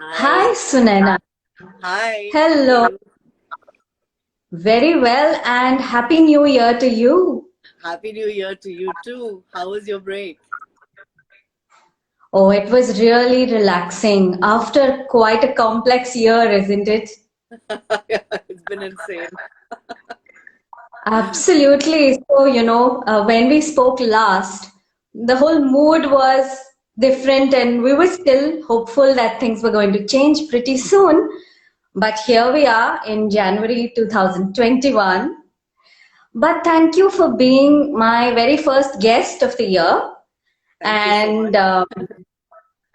Hi. Hi, Sunaina. Hi. How are Hello. you? Very well, and Happy New Year to you. Happy New Year to you too. How was your break? Oh, it was really relaxing after quite a complex year, isn't it? Yeah, it's been insane. Absolutely. So, when we spoke last, the whole mood was different, and we were still hopeful that things were going to change pretty soon. But here we are in January 2021. But thank you for being my very first guest of the year. Thank you so much.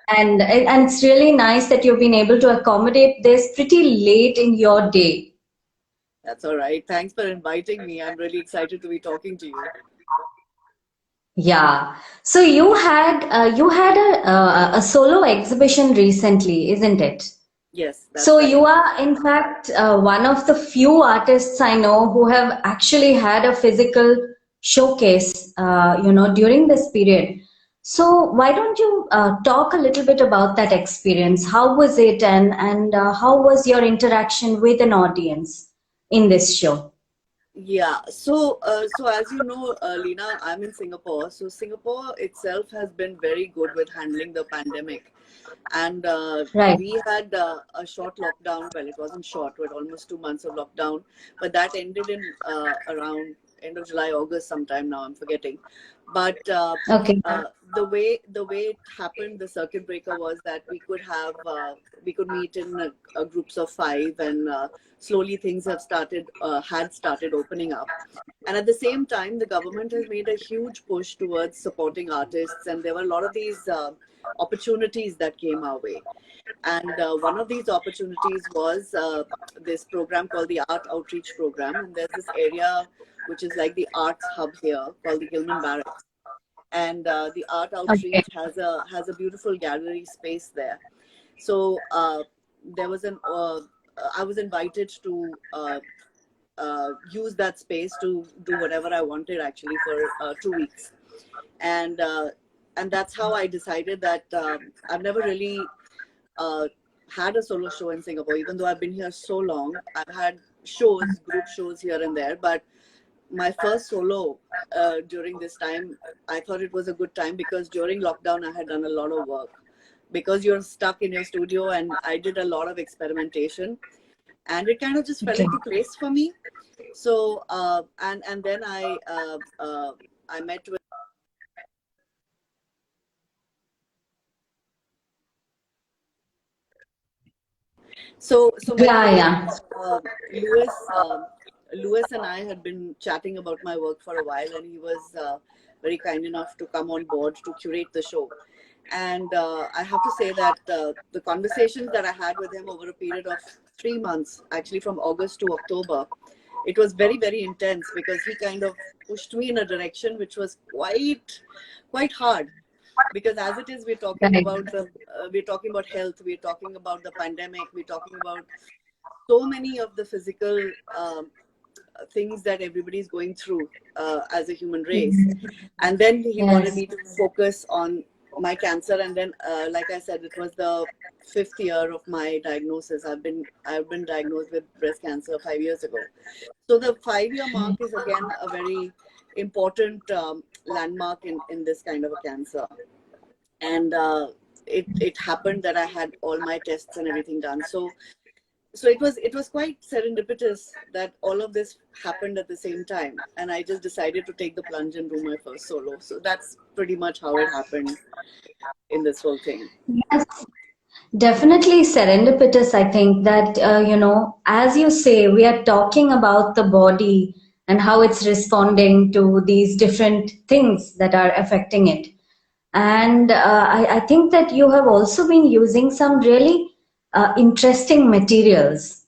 And and it's really nice that you've been able to accommodate this pretty late in your day. That's all right. Thanks for inviting me. I'm really excited to be talking to you. Yeah. So you had a solo exhibition recently, isn't it? Yes, So that's right. you are in fact one of the few artists I know who have actually had a physical showcase, during this period. So why don't you talk a little bit about that experience? How was it, and how was your interaction with an audience in this show? Yeah. So as you know, Lena, I'm in Singapore. So Singapore itself has been very good with handling the pandemic. And Right. we had a short lockdown. Well, it wasn't short, but almost 2 months of lockdown. But that ended in around end of July, August, sometime now. I'm forgetting. But Okay. the way it happened, the circuit breaker was that we could meet in groups of five, and slowly things had started opening up. And at the same time, the government has made a huge push towards supporting artists, and there were a lot of these opportunities that came our way. And one of these opportunities was this program called the Art Outreach Program. And there's this area which is like the arts hub here called the Gilman Barracks. And the Art Okay. Outreach has a beautiful gallery space there. So there was an I was invited to use that space to do whatever I wanted actually for 2 weeks. And and that's how I decided that I've never really uh, had a solo show in Singapore, even though I've been here so long. I've had shows, group shows here and there, but my first solo during this time, I thought it was a good time because during lockdown, I had done a lot of work. Because you're stuck in your studio, and I did a lot of experimentation, and it kind of just fell Okay. into place for me. So, and then I met with. So my Yeah, friend yeah. Lewis, Lewis and I had been chatting about my work for a while, and he was very kind enough to come on board to curate the show. And I have to say that the conversations that I had with him over a period of 3 months, actually from August to October, it was very, very intense because he kind of pushed me in a direction which was quite hard, because as it is, Right. we're talking about health, we're talking about the pandemic, we're talking about so many of the physical things that everybody's going through as a human race. And then he wanted Yes. me to focus on my cancer. And then like I said, it was the fifth year of my diagnosis. I've been diagnosed with breast cancer 5 years ago. So the 5 year mark is again a very important landmark in this kind of a cancer. And it happened that I had all my tests and everything done. So it was quite serendipitous that all of this happened at the same time, and I just decided to take the plunge and do my first solo. So that's pretty much how it happened in this whole thing. Yes. Definitely serendipitous, I think that, as you say, we are talking about the body and how it's responding to these different things that are affecting it. And I think that you have also been using some really interesting materials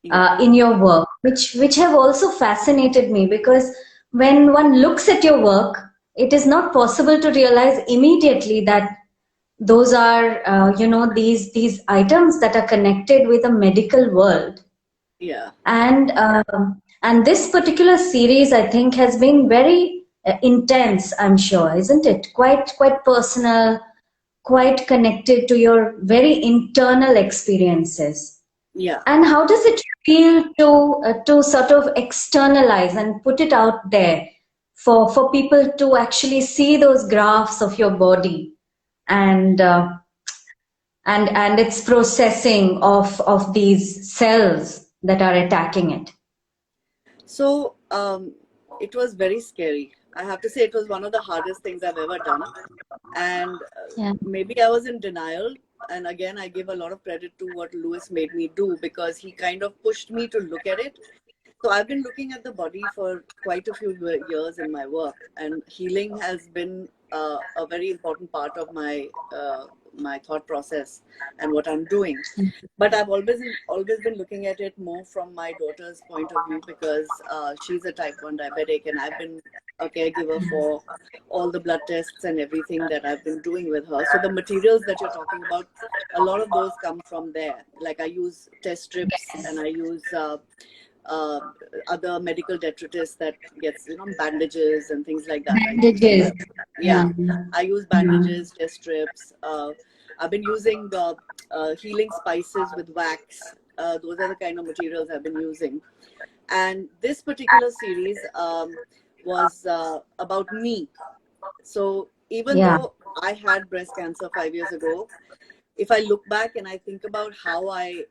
Yeah. in your work, which have also fascinated me because when one looks at your work, it is not possible to realize immediately that those are these items that are connected with the medical world. Yeah. And this particular series, I think, has been very intense, I'm sure, isn't it? Quite personal, quite connected to your very internal experiences. Yeah. And how does it feel to sort of externalize and put it out there for people to actually see those graphs of your body and and its processing of these cells that are attacking it? So it was very scary. I have to say it was one of the hardest things I've ever done. And Yeah. maybe I was in denial. And again, I give a lot of credit to what Lewis made me do, because he kind of pushed me to look at it. So I've been looking at the body for quite a few years in my work, and healing has been a very important part of my thought process and what I'm doing. But I've always been looking at it more from my daughter's point of view, because she's a type 1 diabetic, and I've been a caregiver for all the blood tests and everything that I've been doing with her. So the materials that you're talking about, a lot of those come from there. Like I use test strips, and I use uh, other medical detritus that gets, bandages and things like that. I use, Bandages. yeah, Yeah. I use Yeah. bandages, test strips. I've been using healing spices with wax. Those are the kind of materials I've been using. And this particular series was about me. So even Yeah. though I had breast cancer 5 years ago, if I look back and I think about how I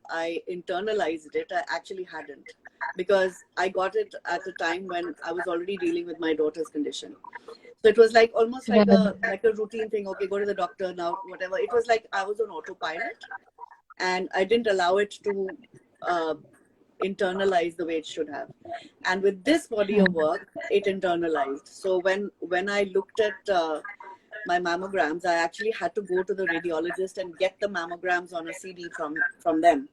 internalized it, I actually hadn't, because I got it at a time when I was already dealing with my daughter's condition. So it was like almost like Right. a routine thing. Okay, go to the doctor now, whatever. It was like I was on autopilot, and I didn't allow it to uh, internalize the way it should have. And with this body of work, it internalized. So when I looked at my mammograms, I actually had to go to the radiologist and get the mammograms on a CD from them,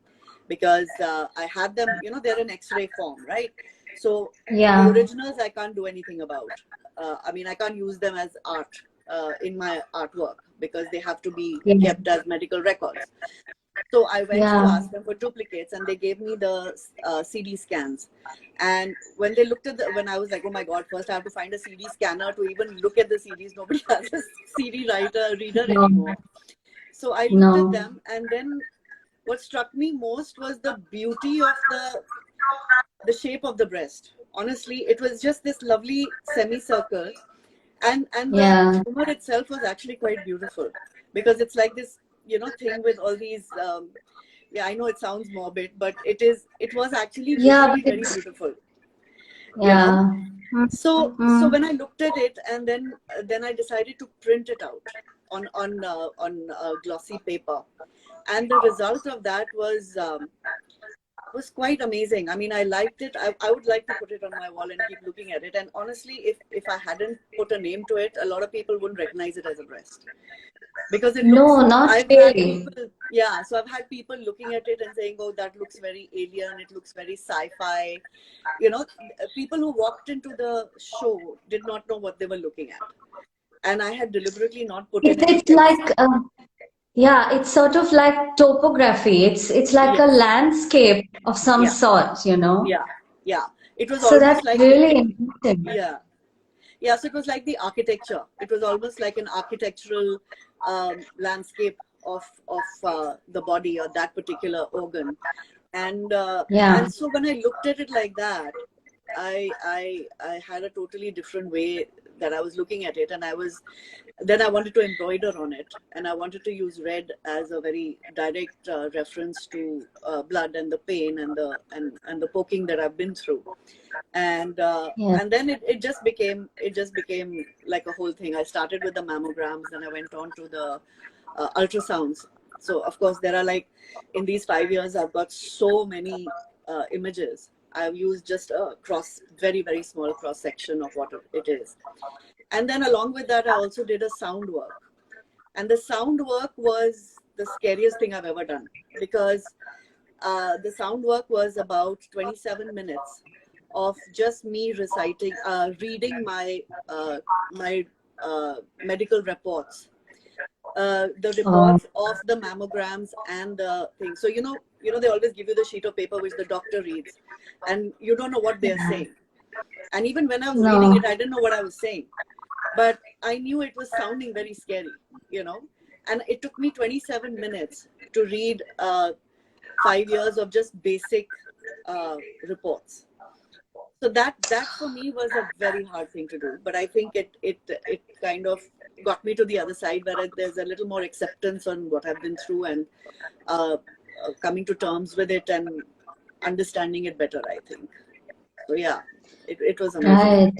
because I had them. They're in X-ray form, right? So the Yeah. originals I can't do anything about. I mean, I can't use them as art in my artwork, because they have to be Yeah. kept as medical records. So I went to Yeah. ask them for duplicates, and they gave me the CD scans. And when they looked at when I was like, oh my God, first I have to find a CD scanner to even look at the CDs. Nobody has a CD reader No. anymore. So I looked at No. them, and then what struck me most was the beauty of the shape of the breast. Honestly, it was just this lovely semicircle, and the Yeah. tumor itself was actually quite beautiful, because it's like this thing with all these yeah, I know it sounds morbid, but it was actually Yeah, but visually very it's beautiful you know yeah. so Mm. when I looked at it, and then I decided to print it out on glossy paper, and the result of that was quite amazing. I mean, I liked it. I would like to put it on my wall and keep looking at it. And honestly, if I hadn't put a name to it, a lot of people wouldn't recognize it as a breast, because it looks, No, not I've had really. people, yeah, so I've had people looking at it and saying, oh, that looks very alien, it looks very sci-fi. People who walked into the show did not know what they were looking at, and I had deliberately not put in any It's text. like yeah, it's sort of like topography. It's like a Yes. landscape of some Yeah. sort, you know. Yeah. Yeah. It was So that's almost like the, really interesting. yeah. Yeah, so it was like the architecture. It was almost like an architectural landscape of the body, or that particular organ. And Yeah. so when I looked at it like that, I had a totally different way that I was looking at it, and I wanted to embroider on it, and I wanted to use red as a very direct reference to blood and the pain and the poking that I've been through. Yeah. And then it just became like a whole thing. I started with the mammograms, then I went on to the ultrasounds. So of course there are, like, in these 5 years I've got so many images. I've used just a very very small cross section of what it is. And then along with that, I also did a sound work, and the sound work was the scariest thing I've ever done, because the sound work was about 27 minutes of just me reading my medical reports, the Oh, reports of the mammograms and the thing. So they always give you the sheet of paper which the doctor reads, and you don't know what they're saying. And even when I was reading no. it, I didn't know what I was saying, but I knew it was sounding very scary, you know. And it took me 27 minutes to read 5 years of just basic reports. So that for me was a very hard thing to do, but I think it kind of got me to the other side, where there's a little more acceptance on what I've been through, and coming to terms with it and understanding it better, I think. So yeah, it was amazing. Right.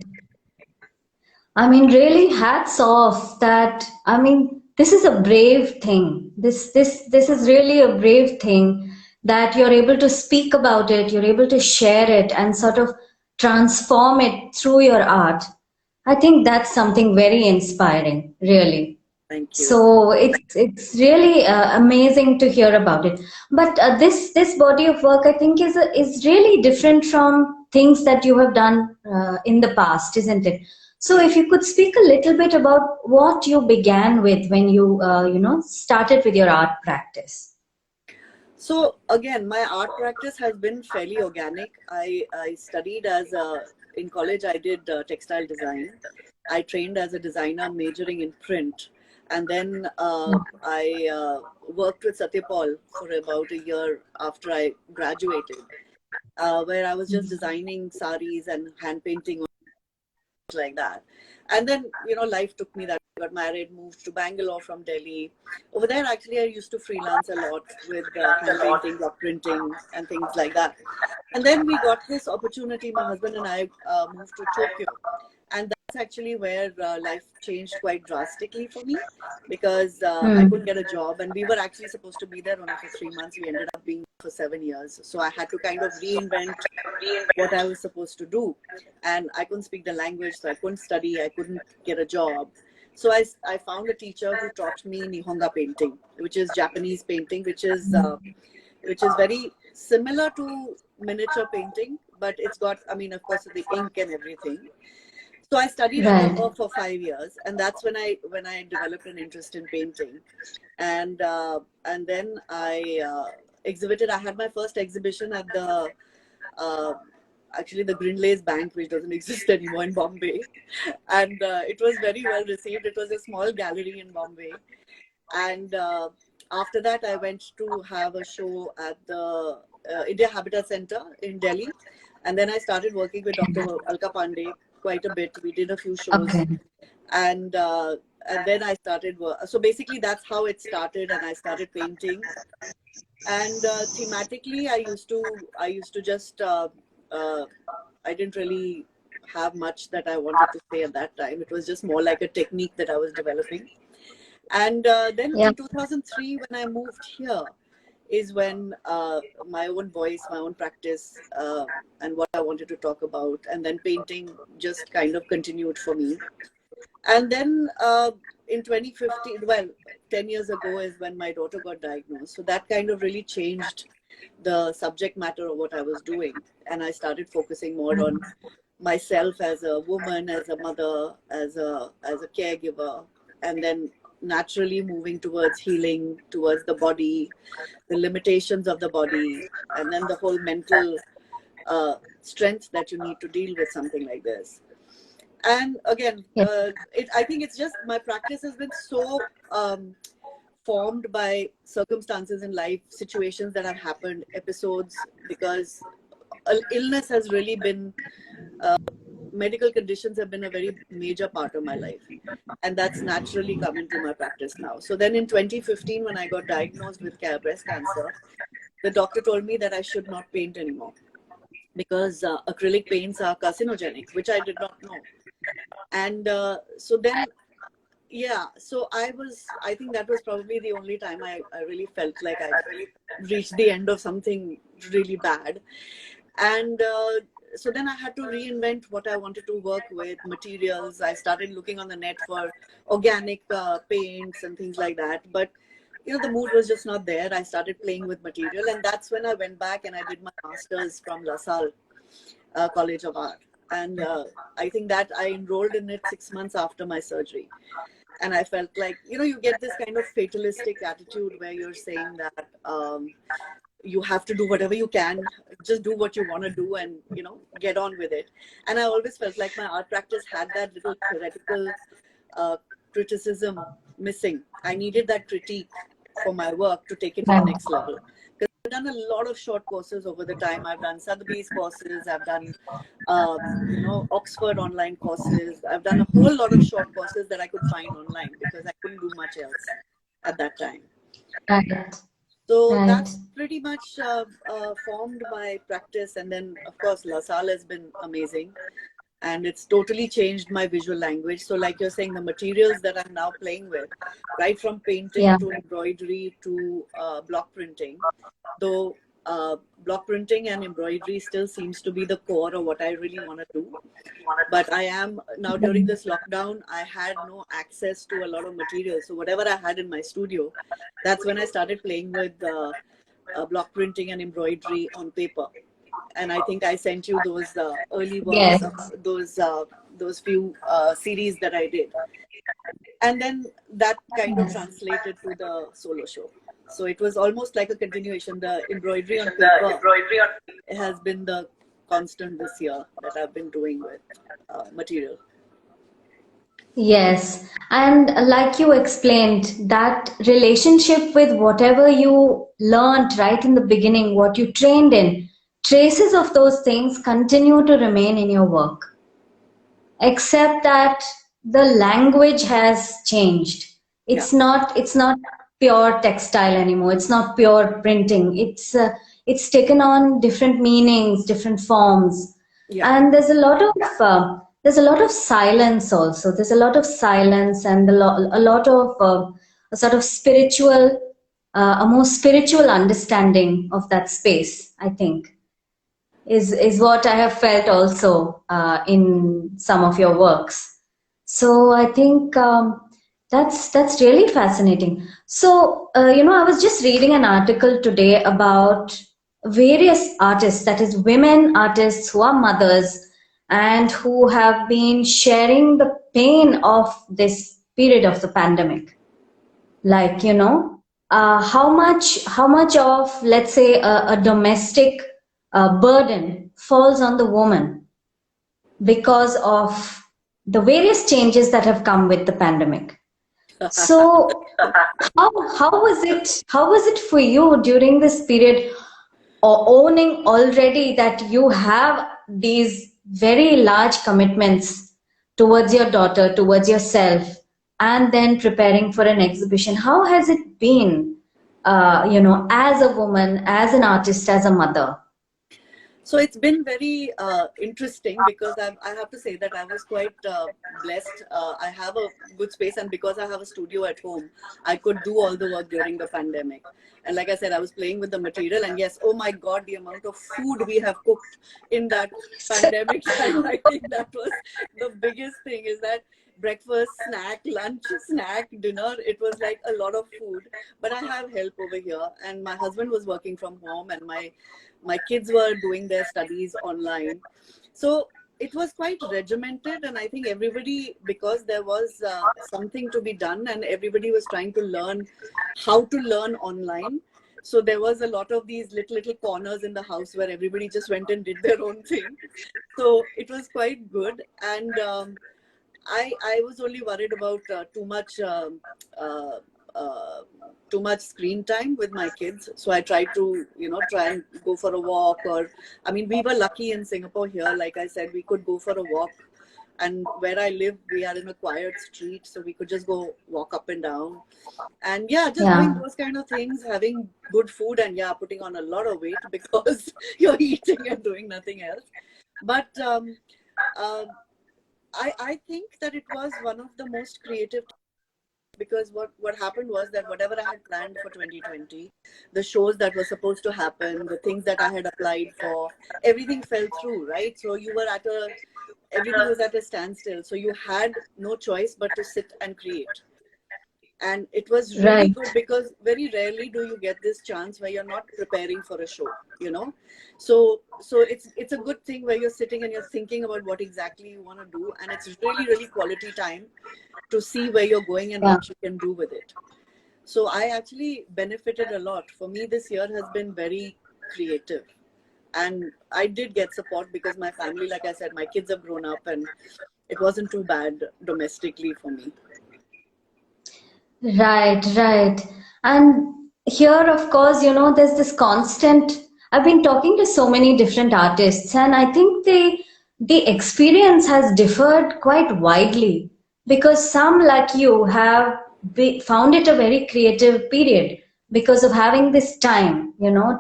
I mean, really, hats off that. I mean, this is a brave thing. This is really a brave thing that you're able to speak about it, you're able to share it and sort of transform it through your art. I think that's something very inspiring, really. Thank you. So it's really amazing to hear about it. But this body of work, I think, is really different from things that you have done in the past, isn't it? So if you could speak a little bit about what you began with when you started with your art practice. So again, my art practice has been fairly organic. I studied in college. I did textile design. I trained as a designer, majoring in print, and then I worked with Satyapal for about a year after I graduated, where I was just designing saris and hand painting like that. And then, life took me that. I got married, moved to Bangalore from Delhi. Over there, actually, I used to freelance a lot with hand painting, block printing, and things like that. And then we got this opportunity. My husband and I moved to Tokyo. And that's actually where life changed quite drastically for me, because I couldn't get a job. And we were actually supposed to be there only for 3 months. We ended up being there for 7 years. So I had to kind of reinvent what I was supposed to do. And I couldn't speak the language, so I couldn't study, I couldn't get a job. So I found a teacher who taught me Nihonga painting, which is Japanese painting, which is very similar to miniature painting, but it's got, I mean, of course, the ink and everything. So I studied under Right. her for 5 years, and that's when I developed an interest in painting, and then I exhibited. I had my first exhibition at the uh, actually the Grindlays Bank, which doesn't exist anymore in Bombay, and it was very well received. It was a small gallery in Bombay, and after that, I went to have a show at the India Habitat Center in Delhi, and then I started working with Dr. Alka Pandey quite a bit. We did a few shows, Okay. and uh, and then I started work. So basically, that's how it started, and I started painting. And thematically, I used to just uh, I didn't really have much that I wanted to say at that time. It was just more like a technique that I was developing. And then Yeah. in 2003, when I moved here, is when my own voice, my own practice, and what I wanted to talk about, and then painting just kind of continued for me. And then in 2015, well, 10 years ago is when my daughter got diagnosed. So that kind of really changed the subject matter of what I was doing. And I started focusing more on myself as a woman, as a mother, as a caregiver, and then naturally moving towards healing, towards the body, the limitations of the body, and then the whole mental strength that you need to deal with something like this. And again, Yeah. I think it's just my practice has been so formed by circumstances in life, situations that have happened, episodes, because illness has really been, medical conditions have been a very major part of my life. And that's naturally come into my practice now. So then in 2015, when I got diagnosed with breast cancer, the doctor told me that I should not paint anymore, because acrylic paints are carcinogenic, which I did not know. And so then, yeah, so I think that was probably the only time I really felt like I reached the end of something really bad. And so then I had to reinvent what I wanted to work with, materials. I started looking on the net for organic paints and things like that. But, the mood was just not there. I started playing with material. And that's when I went back and I did my master's from La Salle College of Art. And I think that I enrolled in it 6 months after my surgery. And I felt like, you get this kind of fatalistic attitude where you're saying that you have to do whatever you can, just do what you want to do, and, get on with it. And I always felt like my art practice had that little theoretical uh, criticism missing. I needed that critique for my work to take it to the Right. next level. Because I've done a lot of short courses over the time. I've done Sotheby's courses. I've done, Oxford online courses. I've done a whole lot of short courses that I could find online because I couldn't do much else at that time. Right. So Right. that's pretty much formed my practice. And then, of course, La Salle has been amazing. And it's totally changed my visual language. So like you're saying, the materials that I'm now playing with, right from painting Yeah. to embroidery to block printing, though block printing and embroidery still seems to be the core of what I really want to do. But I am now, during this lockdown, I had no access to a lot of materials. So whatever I had in my studio, that's when I started playing with block printing and embroidery on paper. And I think I sent you those early works Yes. of those few series that I did, and then that kind of Yes. translated to the solo show. So it was almost like a continuation. The embroidery on paper has been the constant this year that I've been doing with material. Yes, and like you explained, that relationship with whatever you learned right in the beginning, what you trained in, traces of those things continue to remain in your work, except that the language has changed. Yeah, It's not pure textile anymore. It's not pure printing. It's taken on different meanings, different forms, yeah. and there's a lot of silence also. There's a lot of silence and a lot of a sort of spiritual, a more spiritual understanding of that space, I think is what I have felt also in some of your works. So I think that's really fascinating. So I was just reading an article today about various artists, that is, women artists who are mothers and who have been sharing the pain of this period of the pandemic, like how much of, let's say, a domestic burden falls on the woman because of the various changes that have come with the pandemic. So how was it for you during this period, or owning already that you have these very large commitments towards your daughter, towards yourself, and then preparing for an exhibition? How has it been, as a woman, as an artist, as a mother? So it's been very interesting because I have to say that I was quite blessed. I have a good space, and because I have a studio at home, I could do all the work during the pandemic. And like I said, I was playing with the material, and yes, oh my God, the amount of food we have cooked in that pandemic time, I think that was the biggest thing, is that breakfast, snack, lunch, snack, dinner, it was like a lot of food. But I have help over here, and my husband was working from home, and my kids were doing their studies online. So it was quite regimented, and I think everybody, because there was something to be done and everybody was trying to learn how to learn online. So there was a lot of these little corners in the house where everybody just went and did their own thing. So it was quite good. And I was only worried about uh, uh, too much screen time with my kids. So I tried to, try and go for a walk. Or, I mean, we were lucky in Singapore here. Like I said, we could go for a walk. And where I live, we are in a quiet street, so we could just go walk up and down. And yeah, just doing Yeah. those kind of things, having good food, and yeah, putting on a lot of weight because you're eating and doing nothing else. But uh, I think that it was one of the most creative, because what happened was that whatever I had planned for 2020, the shows that were supposed to happen, the things that I had applied for, everything fell through, right? So everything was at a standstill. So you had no choice but to sit and create. And it was really Right. good because very rarely do you get this chance where you're not preparing for a show. So it's a good thing where you're sitting and you're thinking about what exactly you want to do, and it's really really quality time to see where you're going and Yeah. what you can do with it. So I actually benefited a lot. For me, this year has been very creative, and I did get support because my family, like I said, my kids have grown up, and it wasn't too bad domestically for me. Right, right. And here, of course, there's this constant. I've been talking to so many different artists, and I think the experience has differed quite widely because some, like you, have found it a very creative period because of having this time,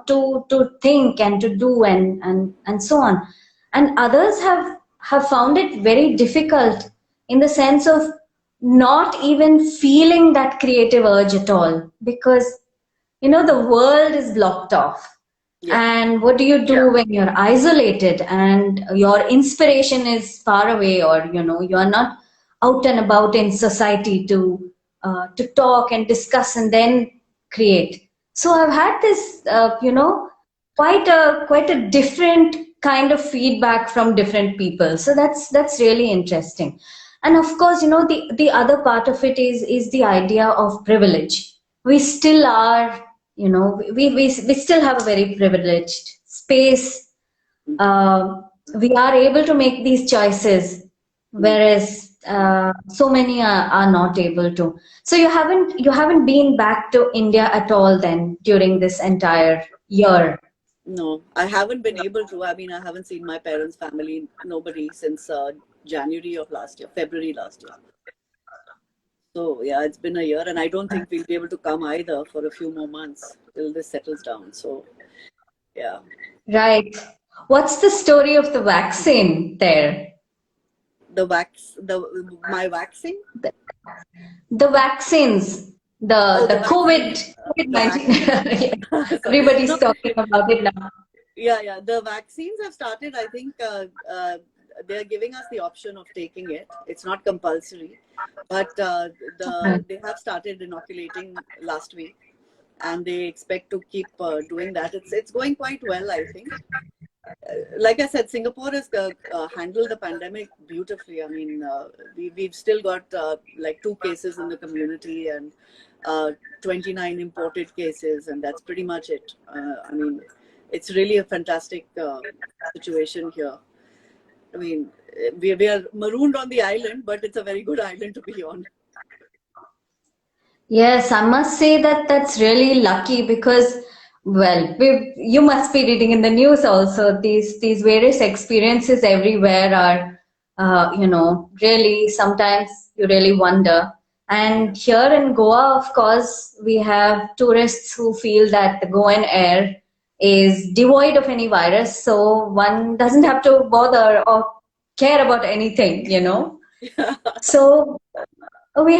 to think and to do and so on. And others have found it very difficult in the sense of not even feeling that creative urge at all because the world is blocked off. Yeah. And what do you do when you're isolated and your inspiration is far away, or you're not out and about in society to talk and discuss and then create. So I've had this quite a different kind of feedback from different people. So that's really interesting. And of course, the other part of it is the idea of privilege. We still are, we still have a very privileged space. uh, we are able to make these choices, Mm. whereas so many are not able to. So you haven't been back to India at all then during this entire year. No, I haven't been able to. I mean, I haven't seen my parents' family, nobody since January of last year, February last year. So yeah, it's been a year, and I don't think we'll be able to come either for a few more months till this settles down. So yeah, Right. What's the story of the vaccine there? the my vaccine. The, the vaccines, the Oh, the the vaccine. The vaccine. COVID-19. So, Everybody's no, talking about it now. yeah, yeah. The vaccines have started. I think they're giving us the option of taking it. It's not compulsory, but they have started inoculating last week, and they expect to keep doing that. It's going quite well, I think. Like I said, Singapore has handled the pandemic beautifully. I mean, we've still got like 2 cases in the community and 29 imported cases, and that's pretty much it. I mean, it's really a fantastic situation here. I mean, we are marooned on the island, but it's a very good island to be on. Yes, I must say that that's really lucky because, well, you must be reading in the news also. These various experiences everywhere are, really sometimes you really wonder. Yeah. And here in Goa, of course, we have tourists who feel that the Goan air is devoid of any virus, so one doesn't have to bother or care about anything. So we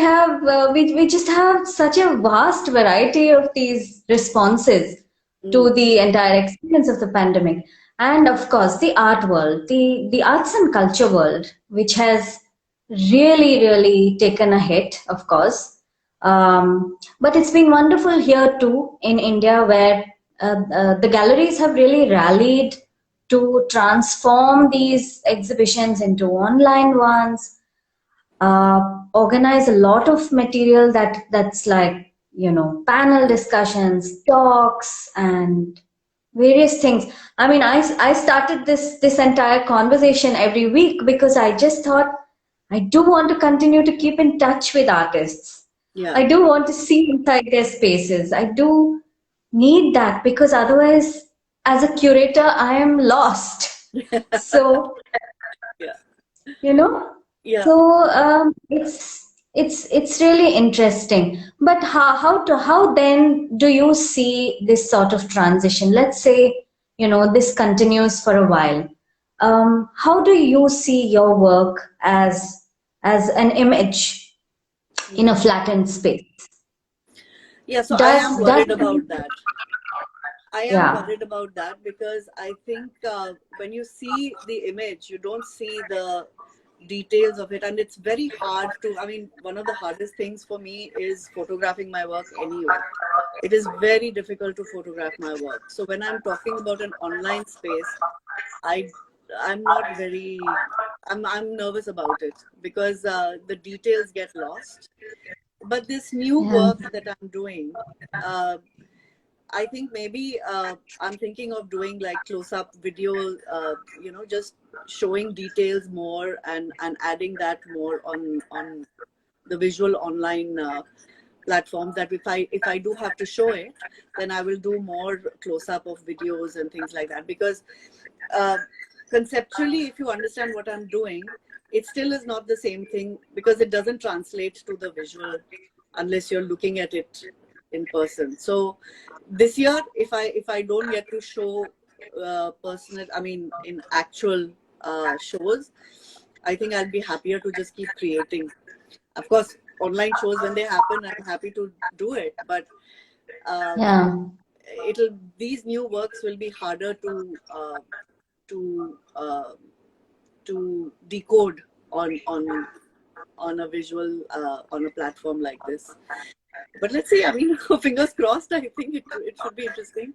just have such a vast variety of these responses to Mm, the entire experience of the pandemic. And of course, the art world, the arts and culture world, which has really taken a hit, of course. But it's been wonderful here too in India, where the galleries have really rallied to transform these exhibitions into online ones, organize a lot of material that's like panel discussions, talks, and various things. I mean, I started this entire conversation every week because I just thought I do want to continue to keep in touch with artists. yeah. I do want to see inside their spaces. I do need that because otherwise, as a curator, I am lost. So Yeah. you know Yeah. so it's really interesting, but how then do you see this sort of transition? Let's say this continues for a while. How do you see your work as an image in a Mm. flattened space? Yeah. So I am Does worried about that. I am yeah, worried about that because I think when you see the image, you don't see the details of it, and it's very hard to. I mean, one of the hardest things for me is photographing my work anyway. It is very difficult to photograph my work. So when I'm talking about an online space, I I'm not very. I'm nervous about it because the details get lost. But this new yeah, work that I'm doing. Uh, I think maybe I'm thinking of doing like close-up video, just showing details more and adding that more on the visual online platforms that if I do have to show it, then I will do more close up of videos and things like that, because uh, conceptually, if you understand what I'm doing, it still is not the same thing, because it doesn't translate to the visual unless you're looking at it in person. So this year, if I don't get to show personal, I mean in actual shows, I think I'll be happier to just keep creating. Of course, online shows, when they happen, I'm happy to do it, but um, Yeah. it'll these new works will be harder to uh, to decode on a visual on a platform like this. But let's see. I mean, fingers crossed. I think it should be interesting.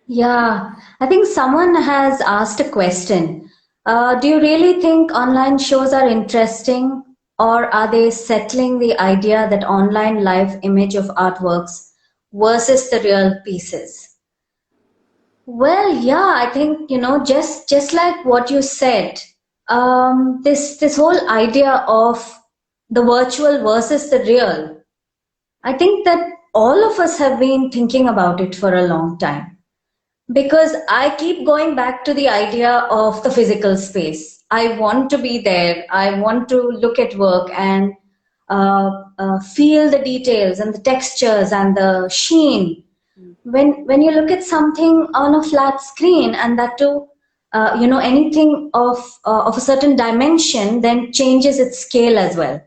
Yeah, I think someone has asked a question. Do you really think online shows are interesting, or are they settling the idea that online live image of artworks versus the real pieces? Well, yeah, I think, just like what you said, this whole idea of the virtual versus the real, I think that all of us have been thinking about it for a long time. Because I keep going back to the idea of the physical space. I want to be there. I want to look at work and feel the details and the textures and the sheen. Mm. When you look at something on a flat screen, and that too, anything of a certain dimension, then changes its scale as well.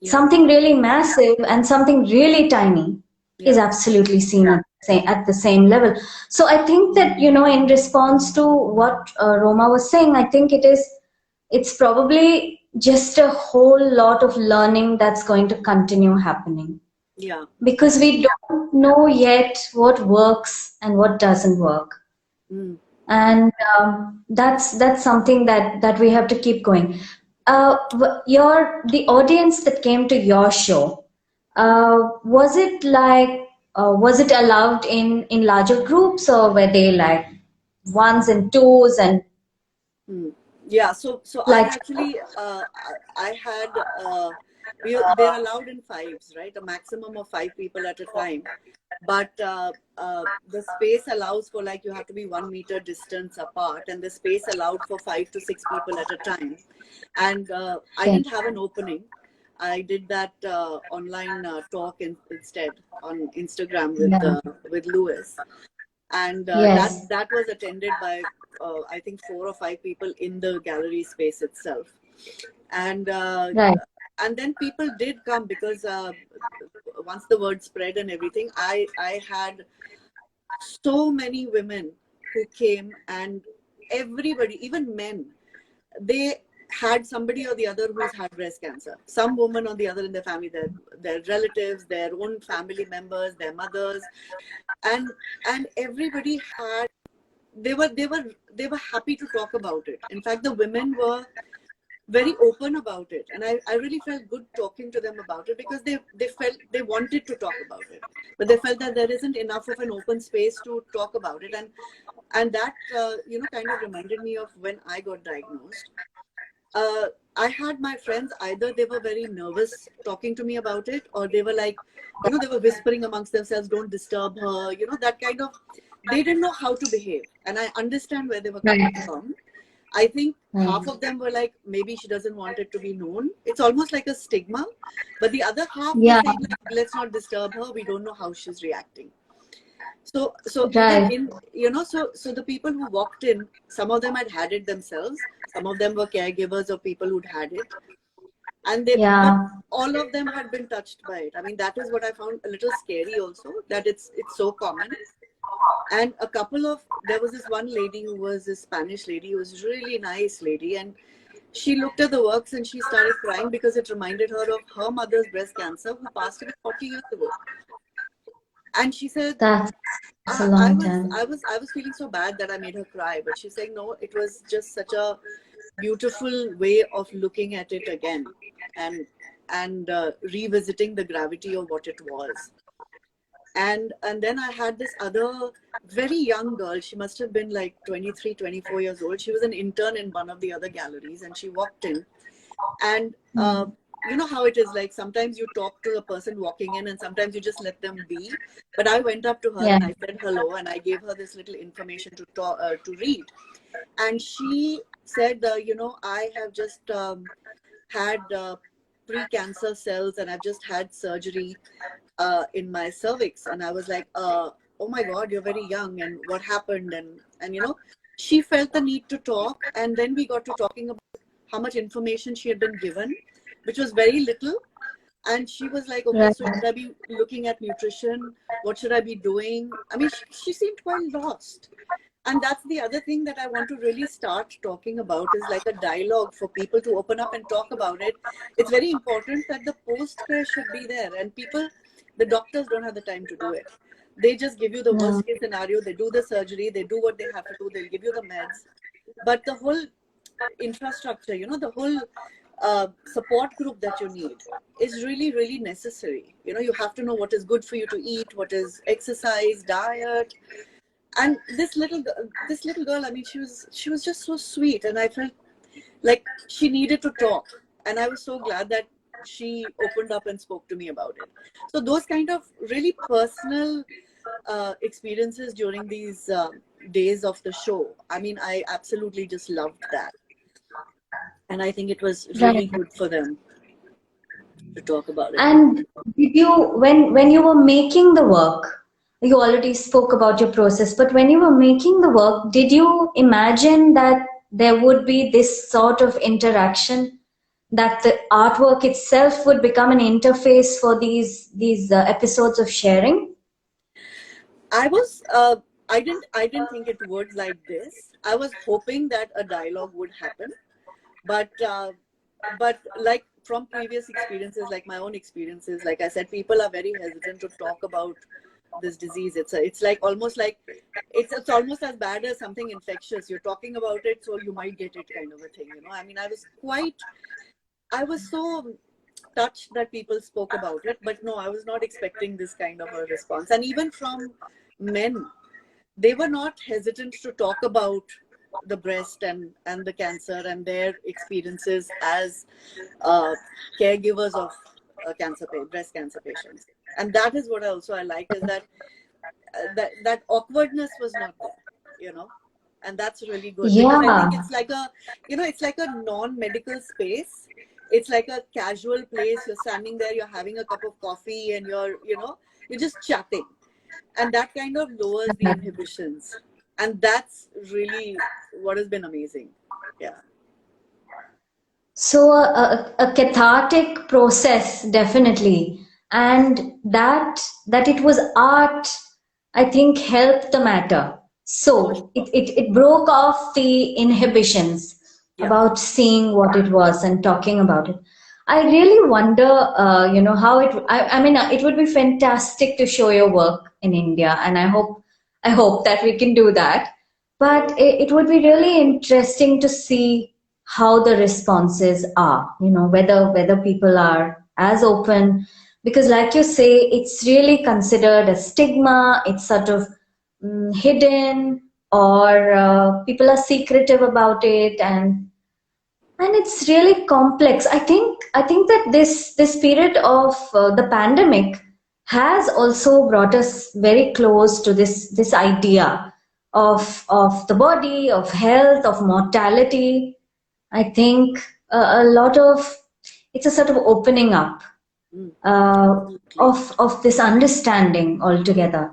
Yeah, Something really massive and something really tiny is yeah, absolutely seen at the same level. So I think that, in response to what Roma was saying, I think it's probably just a whole lot of learning that's going to continue happening, yeah, because yeah. we don't know yet what works and what doesn't work. Mm. And that's something that we have to keep going. Your the audience that came to your show, was it like, was it allowed in larger groups, or were they like ones and twos and Mm. Yeah. So I like? actually I had they're allowed in fives, right? A maximum of 5 people at a time. But the space allows for, like, you have to be 1 meter distance apart, and the space allowed for 5 to 6 people at a time. And I Okay. didn't have an opening. I did that online talk instead on Instagram Yeah. with Lewis, and Yes. that was attended by I think 4 or 5 people in the gallery space itself, and uh, Right. and then people did come, because once the word spread and everything, I had so many women who came, and everybody, even men, they had somebody or the other who's had breast cancer. Some woman or the other in their family, their relatives, their own family members, their mothers, and everybody had they were happy to talk about it. In fact, the women were very open about it, and I really felt good talking to them about it, because they felt they wanted to talk about it, but they felt that there isn't enough of an open space to talk about it. And that kind of reminded me of when I got diagnosed. I had my friends, either they were very nervous talking to me about it, or they were like, they were whispering amongst themselves, don't disturb her, that kind of, they didn't know how to behave. And I understand where they were coming Right. from. I think Right. half of them were like, maybe she doesn't want it to be known. It's almost like a stigma. But the other half were Yeah. saying, like, let's not disturb her. We don't know how she's reacting. So even Right. in, so the people who walked in, some of them had it themselves. Some of them were caregivers of people who'd had it. But Yeah. all of them had been touched by it. I mean, that is what I found a little scary also, that it's so common. And there was this one lady who was a Spanish lady, who was a really nice lady, and she looked at the works and she started crying, because it reminded her of her mother's breast cancer, who passed away 40 years ago. And she said, That's a I long was time. I was I was feeling so bad that I made her cry, but she's saying, no, it was just such a beautiful way of looking at it again, and revisiting the gravity of what it was. And then I had this other very young girl. She must have been like 23, 24 years old. She was an intern in one of the other galleries, and she walked in, and Hmm. you know how it is, like sometimes you talk to the person walking in and sometimes you just let them be. But I went up to her Yeah. and I said hello and I gave her this little information to talk, to read. And she said, I have just had pre-cancer cells and I've just had surgery in my cervix. And I was like, oh my God, you're very young, and what happened? And she felt the need to talk, and then we got to talking about how much information she had been given, which was very little. And she was like, okay, Right. so should I be looking at nutrition? What should I be doing? I mean, she seemed quite lost. And that's the other thing that I want to really start talking about, is like a dialogue for people to open up and talk about it. It's very important that the post care should be there, and people, the doctors don't have the time to do it. They just give you the Yeah. worst case scenario. They do the surgery, they do what they have to do, they'll give you the meds. But the whole infrastructure, the whole support group that you need is really, really necessary. You have to know what is good for you to eat, what is exercise, diet. And this little girl, I mean, she was just so sweet, and I felt like she needed to talk. And I was so glad that she opened up and spoke to me about it. So those kind of really personal experiences during these days of the show, I mean, I absolutely just loved that. And I think it was really Right. good for them to talk about it. And did you, when you were making the work, you already spoke about your process, but when you were making the work, did you imagine that there would be this sort of interaction, that the artwork itself would become an interface for these episodes of sharing? I was I didn't think it would like this. I was hoping that a dialogue would happen, but like from previous experiences, like my own experiences, like I said, people are very hesitant to talk about this disease. It's like almost like it's almost as bad as something infectious. You're talking about it, so you might get it, kind of a thing. I mean, I was so touched that people spoke about it, but no, I was not expecting this kind of a response. And even from men, they were not hesitant to talk about the breast and the cancer and their experiences as uh, caregivers of breast cancer patients. And that is what also I liked, is that that awkwardness was not there, and that's really good, because I think Yeah. it's like a non-medical space. It's like a casual place. You're standing there, you're having a cup of coffee, and you're just chatting, and that kind of lowers the inhibitions, and that's really what has been amazing. Yeah. So a cathartic process, definitely, and that it was art, I think, helped the matter. For So sure. it broke off the inhibitions Yeah. about seeing what it was and talking about it. I really wonder, how it. I mean, it would be fantastic to show your work in India, and I hope that we can do that. But it would be really interesting to see how the responses are, whether people are as open, because like you say, it's really considered a stigma. It's sort of hidden, or people are secretive about it, and it's really complex. I think that this period of the pandemic has also brought us very close to this idea of the body, of health, of mortality. I think a lot of it's a sort of opening up Mm, uh, absolutely. of this understanding altogether,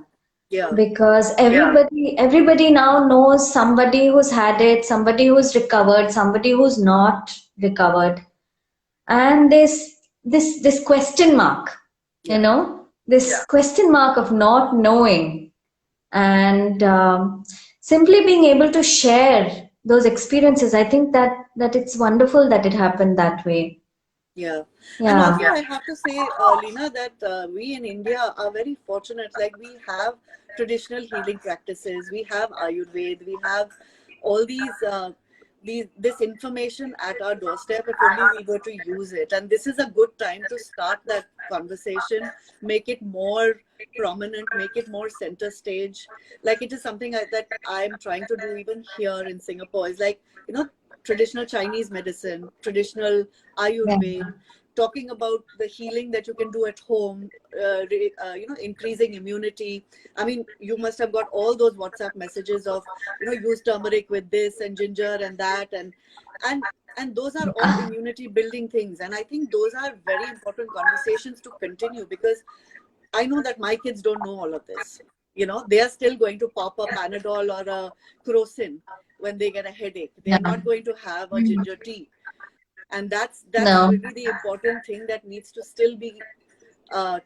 Yeah. because everybody now knows somebody who's had it, somebody who's recovered, somebody who's not recovered, and this question mark, Yeah. this question mark of not knowing, and simply being able to share those experiences. I think that it's wonderful that it happened that way. Yeah. And Yeah. also, I have to say, Lena, that we in India are very fortunate. Like, we have traditional healing practices, we have Ayurveda, we have all this information at our doorstep if only we were to use it. And this is a good time to start that conversation, make it more prominent, make it more center stage. Like, it is something that I'm trying to do even here in Singapore. Is like, traditional Chinese medicine, traditional Yeah. Ayurveda, talking about the healing that you can do at home, increasing immunity. I mean, you must have got all those WhatsApp messages of, use turmeric with this and ginger and that, and and those are all immunity building things. And I think those are very important conversations to continue, because I know that my kids don't know all of this. They are still going to pop a Panadol or a Crocin when they get a headache. They are Yeah. not going to have a ginger tea. And that's No. really the important thing that needs to still be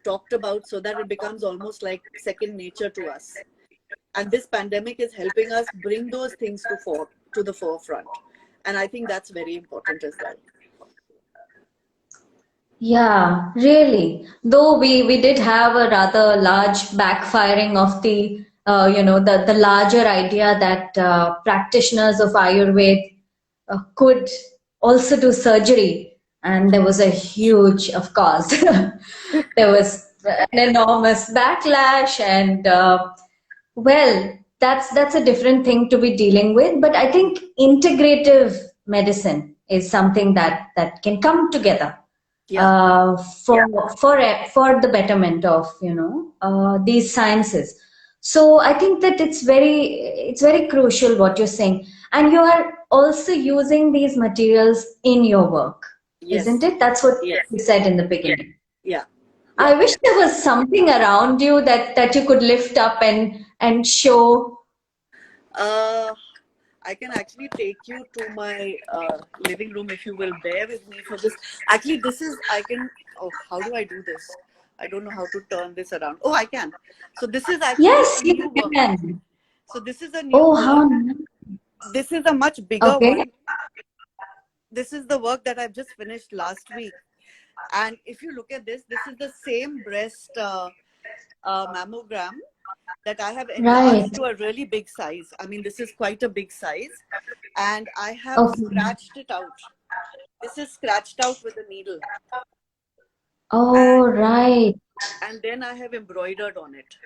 talked about, so that it becomes almost like second nature to us. And this pandemic is helping us bring those things to the forefront. And I think that's very important as well. Yeah, really. Though we did have a rather large backfiring of the larger idea that practitioners of Ayurveda could also do surgery, and there was a huge, of course, there was an enormous backlash, and well, that's a different thing to be dealing with. But I think integrative medicine is something that can come together Yeah. for for the betterment of these sciences. So I think that it's very crucial what you're saying, and you are also using these materials in your work, isn't Yes. it? That's what Yes. you said in the beginning. Yeah. Yeah. I wish there was something around you that you could lift up and show. Uh, I can actually take you to my living room if you will bear with me for this. Actually, this is, I can, oh, how do I do this? I don't know how to turn this around. Oh, I can. So this is actually Yes, a you new work. can. So this is a new Oh, work. how nice. This is a much bigger Okay. one. This is the work that I've just finished last week. And if you look at this, this is the same breast mammogram that I have Right. enlarged to a really big size. I mean, this is quite a big size. And I have Okay. scratched it out. This is scratched out with a needle. Oh, And right. then I have embroidered on it.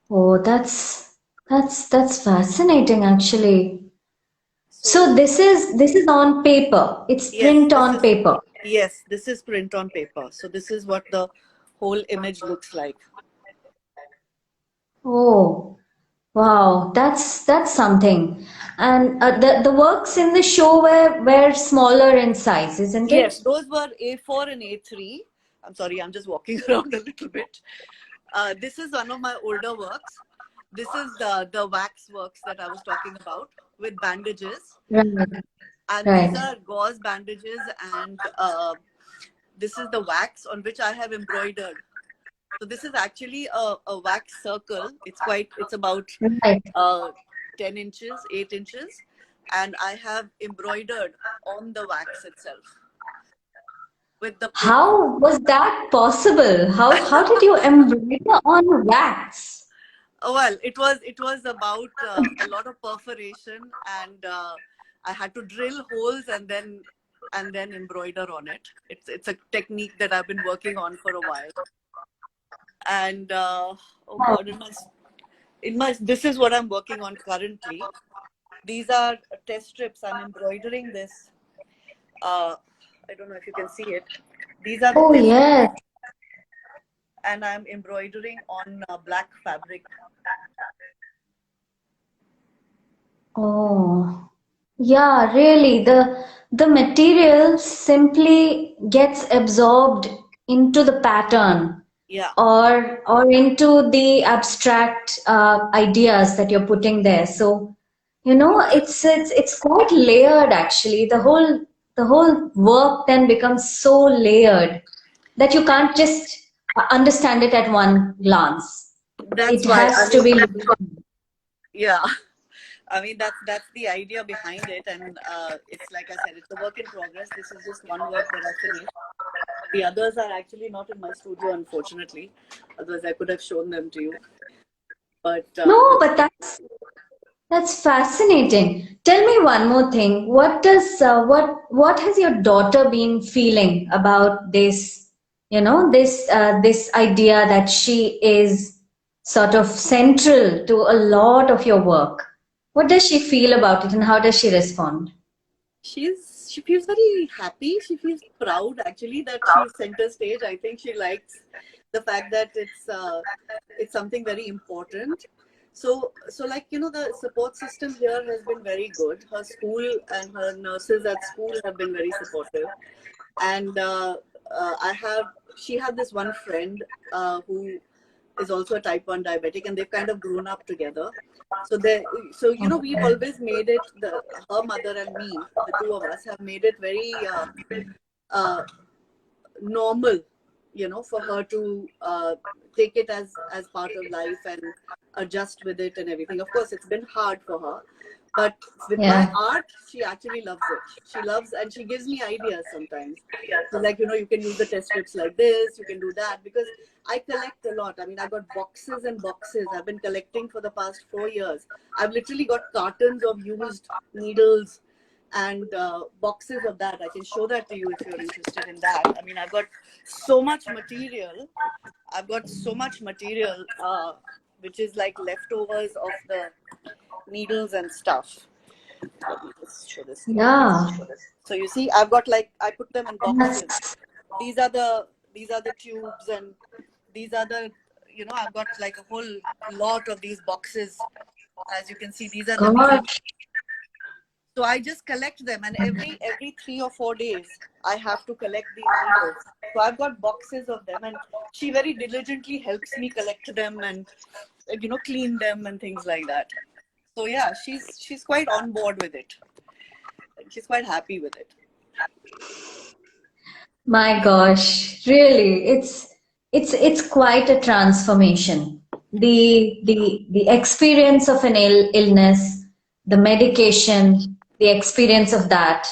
Oh, that's fascinating actually. So So this is on paper. It's yes, print on paper. this is print on paper. So this is what the whole image looks like. Oh, wow. That's something. And the works in the show were smaller in size, isn't it? Yes, those were A4 and A3. I'm sorry, I'm just walking around a little bit. This is one of my older works. This is the wax works that I was talking about with bandages. Right. And these Right. are gauze bandages, and this is the wax on which I have embroidered. So this is actually a wax circle. It's about Right. uh, 10 inches, 8 inches. And I have embroidered on the wax itself with the pin. How was that possible? How did you embroider on wax? Oh, well, it was about a lot of perforation, and I had to drill holes and then embroider on it. It's a technique that I've been working on for a while. And oh God, this is what I'm working on currently. These are test strips. I'm embroidering this. Uh, I don't know if you can see it. These are the Oh, test strips, yes. and I'm embroidering on black fabric. Oh, yeah, really. The material simply gets absorbed into the pattern Yeah, or into the abstract ideas that you're putting there. So, it's quite layered actually. The whole work then becomes so layered that you can't just understand it at one glance. It that's why. I has to mean, be looked at. yeah. I mean, that's the idea behind it, and it's like I said, it's a work in progress. This is just one work that I finished. The others are actually not in my studio, unfortunately. Otherwise, I could have shown them to you. But No, but that's fascinating. Tell me one more thing. What has your daughter been feeling about this idea that she is sort of central to a lot of your work? What does she feel about it and how does she respond? she feels very happy. She feels proud actually that she's center stage. I think she likes the fact that it's something very important. So like, you know, the support system here has been very good. Her school and her nurses at school have been very supportive. And I have she had this one friend who is also a type 1 diabetic, and they've kind of grown up together. So they, so you know, we've Okay. always made it, her mother and me, the two of us have made it very uh, normal, you know, for her to take it as part of life and adjust with it and everything. Of course, it's been hard for her, but with my Yeah. art, she actually loves it. She loves, and she gives me ideas sometimes. So like, you know, you can use the test strips like this, you can do that, because I collect a lot. I mean, I got boxes and boxes. I've been collecting for the past 4 years. I've literally got cartons of used needles and boxes of that. I can show that to you if you're interested in that. I mean, I've got so much material. I've got so much material, which is like leftovers of the needles and stuff. Let me just show this to you. Yeah. So you see, I've got, like, I put them in boxes. That's These are the tubes, and these are the, you know, I've got like a whole lot of these boxes. As you can see, these are the needles. God. So I just collect them, and every 3 or 4 days I have to collect these needles. So I've got boxes of them, and she very diligently helps me collect them and, you know, clean them and things like that. So yeah, she's quite on board with it. She's quite happy with it. My gosh, really, it's quite a transformation. The experience of an illness, the medication, the experience of that,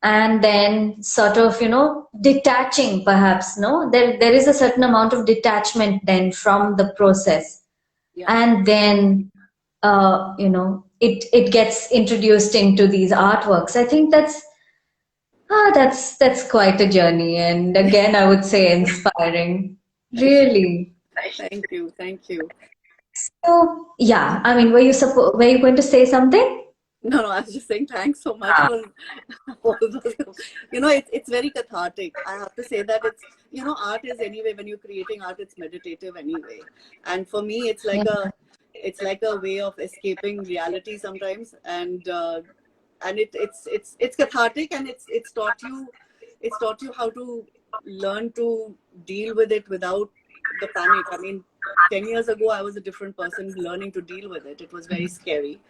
and then sort of, you know, detaching perhaps, no? There is a certain amount of detachment then from the process. Yeah. And then you know, it gets introduced into these artworks. I think that's quite a journey, and again, I would say inspiring. Really. Thank you. Thank you. So, yeah, I mean, were you going to say something? No, no, I was just saying thanks so much for all those. You know, it's very cathartic. I have to say that it's, you know, art is anyway, when you're creating art, it's meditative anyway. And for me, Yeah. it's like a way of escaping reality sometimes. And it's cathartic, and it's taught you how to learn to deal with it without the panic. I mean, 10 years ago, I was a different person learning to deal with it. It was very scary.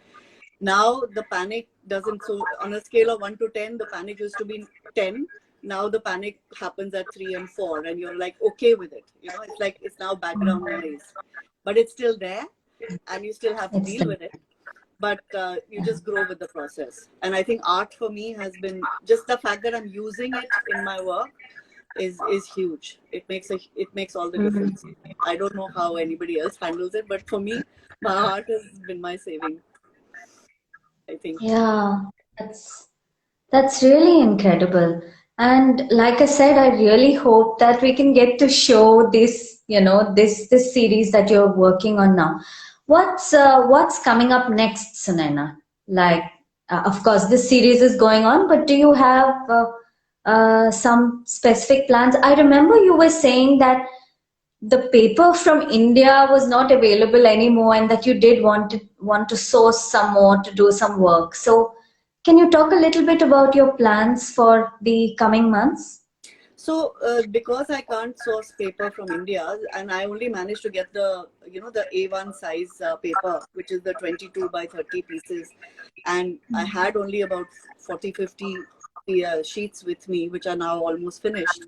Now the panic doesn't, so on a scale of 1 to 10, the panic used to be 10. Now the panic happens at 3 and 4, and you're like okay with it. You know, it's like it's now background noise, but it's still there, and you still have to It's deal the with it. But you just grow with the process. And I think art for me has been, just the fact that I'm using it in my work is huge. It makes all the Mhm. difference. I don't know how anybody else handles it, but for me, my art has been my saving, I think. Yeah, that's that's really incredible. And like I said, I really hope that we can get to show this, you know, this series that you're working on now. What's coming up next, Sunaina? Like, of course, this series is going on, but do you have some specific plans? I remember you were saying that the paper from India was not available anymore, and that you did want to source some more to do some work. So, can you talk a little bit about your plans for the coming months? So, because I can't source paper from India, and I only managed to get the, you know, the A1 size paper, which is the 22 by 30 pieces, and I had only about 40, 50 sheets with me, which are now almost finished.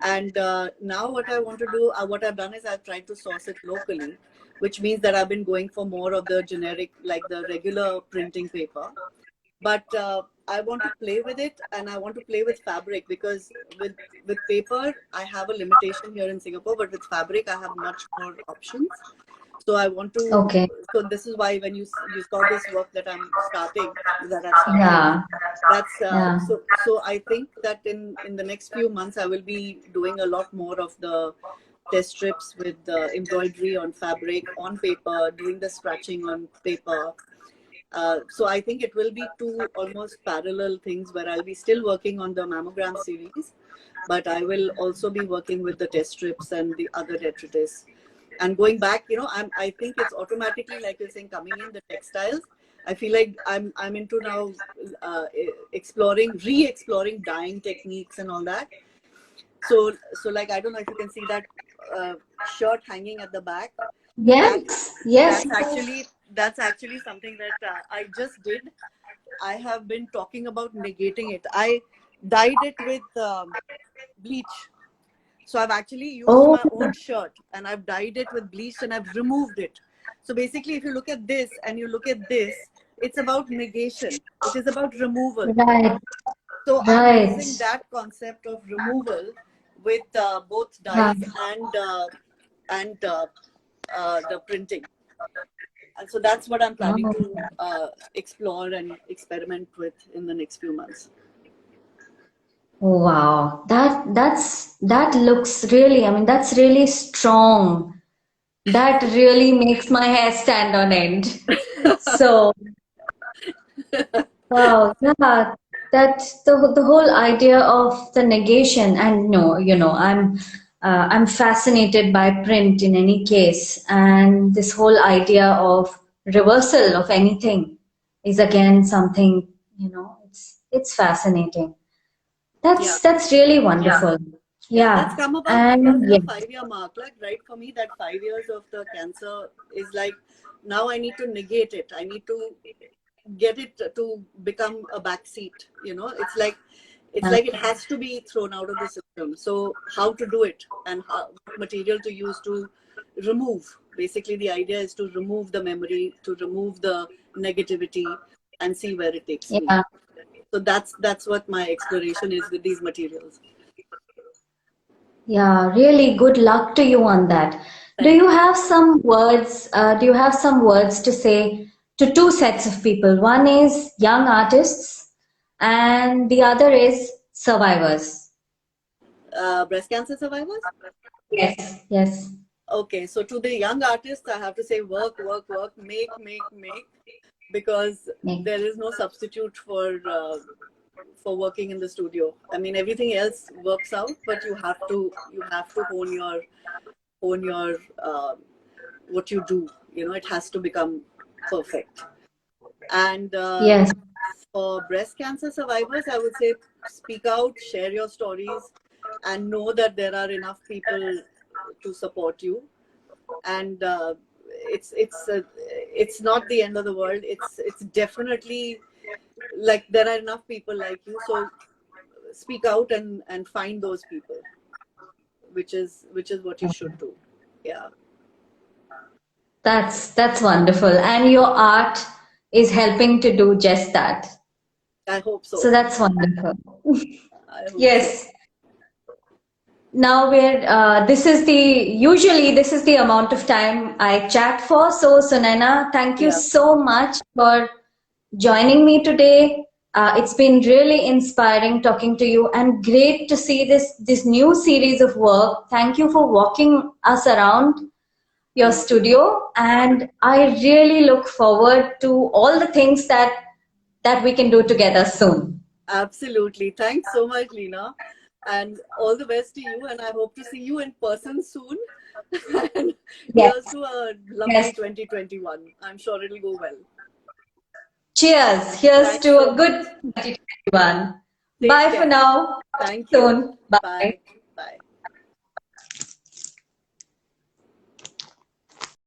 And now what I want to do, what I've done is I've tried to source it locally, which means that I've been going for more of the generic, like the regular printing paper. But I want to play with it, and I want to play with fabric, because with paper I have a limitation here in Singapore, but with fabric I have much more options. So I want to. Okay. So this is why when you saw this work that I've started, Yeah. that's Yeah. so I think that in the next few months I will be doing a lot more of the test strips with the embroidery on fabric, on paper, doing the scratching on paper, So I think it will be two almost parallel things where I'll be still working on the mammogram series, but I will also be working with the test strips and the other detritus. And going back, I think it's automatically, like you're saying, coming in the textiles. I feel like I'm into now re-exploring dyeing techniques and all that. So like, I don't know if you can see that shirt hanging at the back. That Yes, yes, that's yes. actually that's actually something that I just did. I have been talking about negating it. I dyed it with bleach. So I've actually used Oh, my own shirt and I've dyed it with bleach and I've removed it. So basically, if you look at this and you look at this, it's about negation. It is about removal. right, So I'm right. using that concept of removal with both Wow. dyes and the printing. And so that's what I'm planning Wow. to explore and experiment with in the next few months. Wow. That looks really, I mean, that's really strong. That really makes my hair stand on end. So, wow, yeah, that the whole idea of the negation, and no, I'm fascinated by print in any case, and this whole idea of reversal of anything is again something, it's fascinating. Yeah. That's really wonderful. Yeah, that's Yeah, come about because and the yes, 5 year mark, like, right, for me, that 5 years of the cancer is like, now I need to negate it. I need to get it to become a backseat. It's like it has to be thrown out of the system. So how to do it and what material to use to remove. Basically, the idea is to remove the memory, to remove the negativity, and see where it takes me. yeah, So that's what my exploration is with these materials. yeah, really good luck to you on that. Thank you. Do you have some words to say to two sets of people? One is young artists and the other is survivors. Breast cancer survivors. Yes. Yes. Okay, so to the young artists, I have to say, work, work, work, make, because Make. there is no substitute for working in the studio. I mean, everything else works out, but you have to hone your what you do. It has to become perfect. And Yes. for breast cancer survivors, I would say, speak out, share your stories, and know that there are enough people to support you. And it's not the end of the world. It's definitely, like, there are enough people like you. So speak out and find those people, which is what you should do. Yeah, That's wonderful. And your art is helping to do just that. I hope so. So that's wonderful. I hope so. Yes. Now this is usually this is the amount of time I chat for. So Sunaina, thank you Yeah, so much for joining me today. It's been really inspiring talking to you and great to see this new series of work. Thank you for walking us around your thank you. studio, and I really look forward to all the things that we can do together soon. Absolutely. Thanks so much, Lena. And all the best to you. And I hope to see you in person soon. And Yes, here's to a lovely yes. 2021. I'm sure it'll go well. Cheers. Here's Thanks to so a much. good 2021. Take Bye for care. now. Thank you. Soon. Bye. Bye.